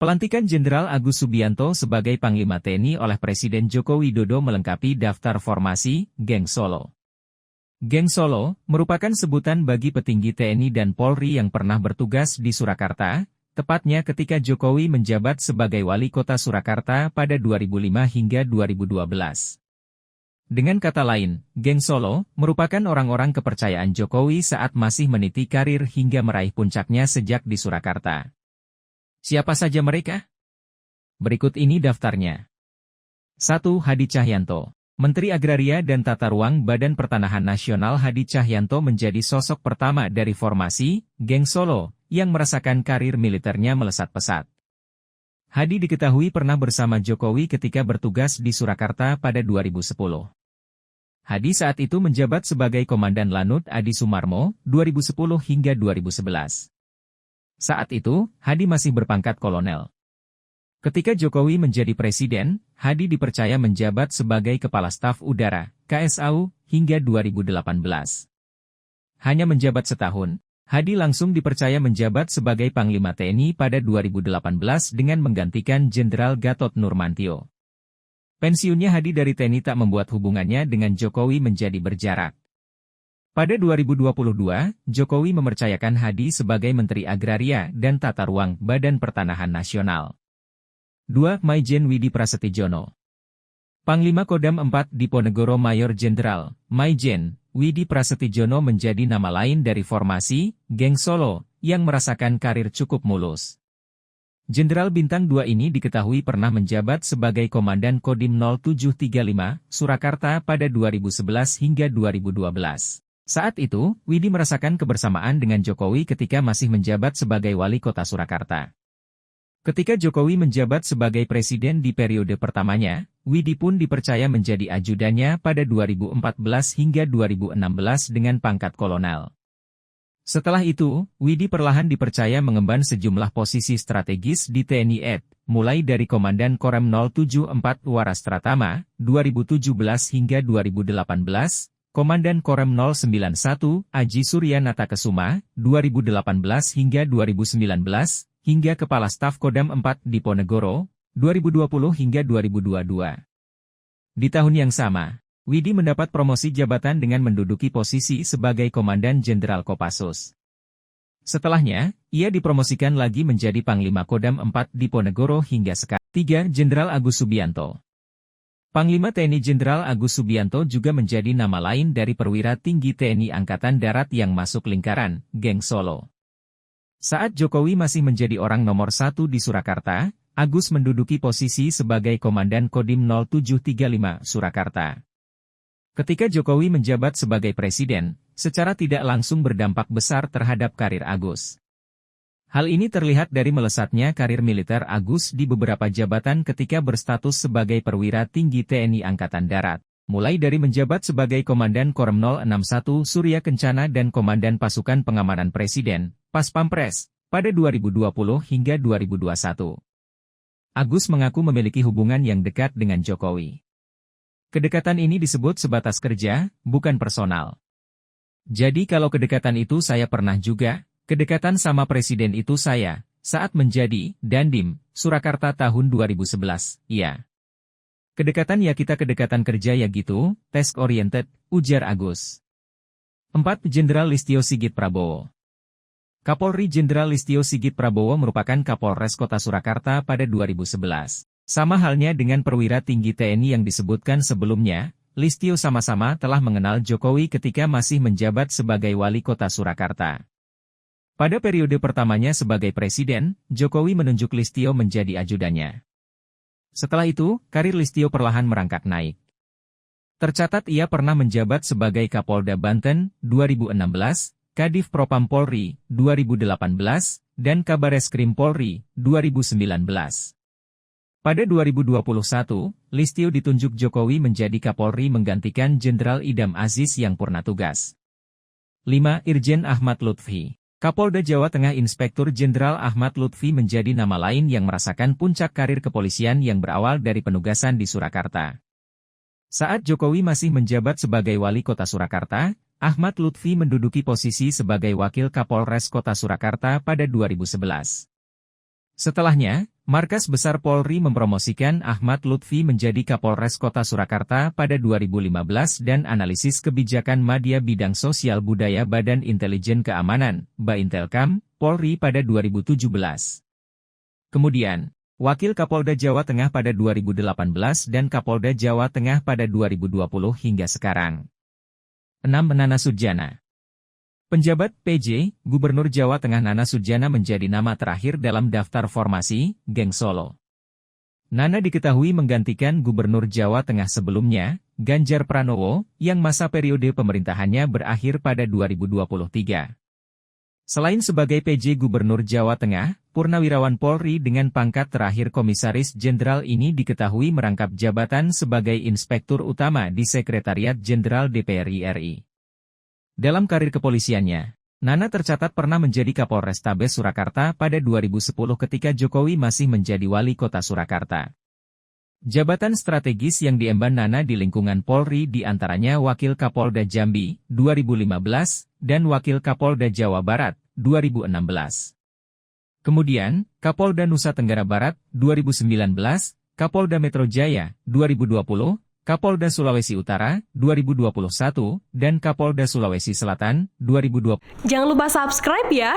Pelantikan Jenderal Agus Subianto sebagai Panglima TNI oleh Presiden Joko Widodo melengkapi daftar formasi Geng Solo. Geng Solo merupakan sebutan bagi petinggi TNI dan Polri yang pernah bertugas di Surakarta, tepatnya ketika Jokowi menjabat sebagai Wali Kota Surakarta pada 2005 hingga 2012. Dengan kata lain, Geng Solo merupakan orang-orang kepercayaan Jokowi saat masih meniti karir hingga meraih puncaknya sejak di Surakarta. Siapa saja mereka? Berikut ini daftarnya. 1. Hadi Cahyanto. Menteri Agraria dan Tata Ruang Badan Pertanahan Nasional Hadi Cahyanto menjadi sosok pertama dari formasi Geng Solo yang merasakan karir militernya melesat pesat. Hadi diketahui pernah bersama Jokowi ketika bertugas di Surakarta pada 2010. Hadi saat itu menjabat sebagai Komandan Lanut Adi Sumarmo 2010 hingga 2011. Saat itu, Hadi masih berpangkat kolonel. Ketika Jokowi menjadi presiden, Hadi dipercaya menjabat sebagai Kepala Staf Udara, KSAU, hingga 2018. Hanya menjabat setahun, Hadi langsung dipercaya menjabat sebagai Panglima TNI pada 2018 dengan menggantikan Jenderal Gatot Nurmantio. Pensiunnya Hadi dari TNI tak membuat hubungannya dengan Jokowi menjadi berjarak. Pada 2022, Jokowi mempercayakan Hadi sebagai Menteri Agraria dan Tata Ruang Badan Pertanahan Nasional. 2. Maijen Widi Prasetyono. Panglima Kodam 4 Diponegoro Mayor Jenderal, Maijen Widi Prasetyono menjadi nama lain dari formasi Geng Solo yang merasakan karir cukup mulus. Jenderal Bintang 2 ini diketahui pernah menjabat sebagai Komandan Kodim 0735, Surakarta pada 2011 hingga 2012. Saat itu, Widi merasakan kebersamaan dengan Jokowi ketika masih menjabat sebagai Wali Kota Surakarta. Ketika Jokowi menjabat sebagai Presiden di periode pertamanya, Widi pun dipercaya menjadi ajudannya pada 2014 hingga 2016 dengan pangkat kolonel. Setelah itu, Widi perlahan dipercaya mengemban sejumlah posisi strategis di TNI AD, mulai dari Komandan Korem 074 Waras Pratama, 2017 hingga 2018, Komandan Korem 091, Aji Suryanata Kesuma, 2018 hingga 2019, hingga Kepala Staf Kodam 4 Diponegoro, 2020 hingga 2022. Di tahun yang sama, Widi mendapat promosi jabatan dengan menduduki posisi sebagai Komandan Jenderal Kopassus. Setelahnya, ia dipromosikan lagi menjadi Panglima Kodam 4 Diponegoro hingga sekarang. 3. Jenderal Agus Subianto. Panglima TNI Jenderal Agus Subianto juga menjadi nama lain dari perwira tinggi TNI Angkatan Darat yang masuk lingkaran Geng Solo. Saat Jokowi masih menjadi orang nomor 1 di Surakarta, Agus menduduki posisi sebagai Komandan Kodim 0735 Surakarta. Ketika Jokowi menjabat sebagai presiden, secara tidak langsung berdampak besar terhadap karir Agus. Hal ini terlihat dari melesatnya karir militer Agus di beberapa jabatan ketika berstatus sebagai perwira tinggi TNI Angkatan Darat, mulai dari menjabat sebagai Komandan Korem 061 Surya Kencana dan Komandan Pasukan Pengamanan Presiden, Paspampres, pada 2020 hingga 2021. Agus mengaku memiliki hubungan yang dekat dengan Jokowi. Kedekatan ini disebut sebatas kerja, bukan personal. Jadi kalau kedekatan itu saya pernah juga, kedekatan sama presiden itu saya, saat menjadi Dandim, Surakarta tahun 2011, iya. Kedekatan ya kita kedekatan kerja ya gitu, task oriented, ujar Agus. 4. Jenderal Listio Sigit Prabowo. Kapolri Jenderal Listio Sigit Prabowo merupakan Kapolres Kota Surakarta pada 2011. Sama halnya dengan perwira tinggi TNI yang disebutkan sebelumnya, Listio sama-sama telah mengenal Jokowi ketika masih menjabat sebagai Wali Kota Surakarta. Pada periode pertamanya sebagai presiden, Jokowi menunjuk Listio menjadi ajudannya. Setelah itu, karir Listio perlahan merangkak naik. Tercatat ia pernah menjabat sebagai Kapolda Banten, 2016, Kadif Propam Polri, 2018, dan Kabareskrim Polri, 2019. Pada 2021, Listio ditunjuk Jokowi menjadi Kapolri menggantikan Jenderal Idam Aziz yang purna tugas. 5. Irjen Ahmad Lutfi. Kapolda Jawa Tengah Inspektur Jenderal Ahmad Lutfi menjadi nama lain yang merasakan puncak karir kepolisian yang berawal dari penugasan di Surakarta. Saat Jokowi masih menjabat sebagai Wali Kota Surakarta, Ahmad Lutfi menduduki posisi sebagai Wakil Kapolres Kota Surakarta pada 2011. Setelahnya, Markas Besar Polri mempromosikan Ahmad Lutfi menjadi Kapolres Kota Surakarta pada 2015 dan analisis kebijakan Madya Bidang Sosial Budaya Badan Intelijen Keamanan, Baintelkam, Polri pada 2017. Kemudian, Wakil Kapolda Jawa Tengah pada 2018 dan Kapolda Jawa Tengah pada 2020 hingga sekarang. 6. Nana Sujana. Penjabat PJ, Gubernur Jawa Tengah Nana Sujana menjadi nama terakhir dalam daftar formasi, Geng Solo. Nana diketahui menggantikan Gubernur Jawa Tengah sebelumnya, Ganjar Pranowo, yang masa periode pemerintahannya berakhir pada 2023. Selain sebagai PJ Gubernur Jawa Tengah, Purnawirawan Polri dengan pangkat terakhir Komisaris Jenderal ini diketahui merangkap jabatan sebagai Inspektur Utama di Sekretariat Jenderal DPR RI. Dalam karir kepolisiannya, Nana tercatat pernah menjadi Kapolrestabes Surakarta pada 2010 ketika Jokowi masih menjadi wali kota Surakarta. Jabatan strategis yang diemban Nana di lingkungan Polri diantaranya Wakil Kapolda Jambi, 2015, dan Wakil Kapolda Jawa Barat, 2016. Kemudian, Kapolda Nusa Tenggara Barat, 2019, Kapolda Metro Jaya, 2020, Kapolda Sulawesi Utara, 2021, dan Kapolda Sulawesi Selatan, 2020. Jangan lupa subscribe ya!